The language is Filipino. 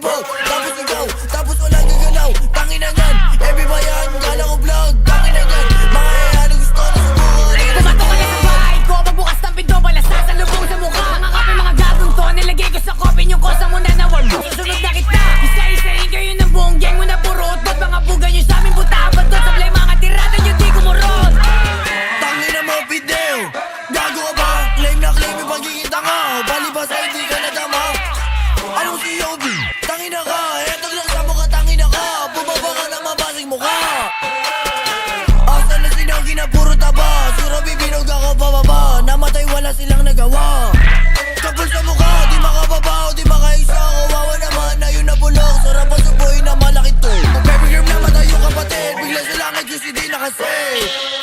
palibot. Tapos ikaw, tapos walang gagalaw. Tangin na yan, every bayan, kala ko vlog. Tangin na yan, mga ano gusto na subukan. Pumatok ka na sa bahay ko, pagbukas ng pinto, balasas ang lubong sa mukha. Mga kape, mga gagong to, nilagay ko sa kopi yung kosa mo na nawag. Susunod na kita, isa-isahin kayo ng buong gang mo na puro utot. Mga buga nyo sa amin, buta ba to? Sablay mga tirada nyo, di kumurot. Tangin na mo, Fidel, gago ka ba? Claim na claim yung pagiging tanga. Balibas ay hindi ka nadama. Anong COV? Tangin na ka, eto lang sa mukha, tangin na ka. Bumaba ka na mabasing mukha. Asa na sinagi na puro taba. Sura bibinog ako pababa. Namatay wala silang nagawa. Kapal sa mukha, di makababaw, di makaisa. Kawawa naman na yun nabulok. Sarap ang suboy na malaki to. Baby girl namatay yung kapatid. Bigla sa langit yung hindi nakasave.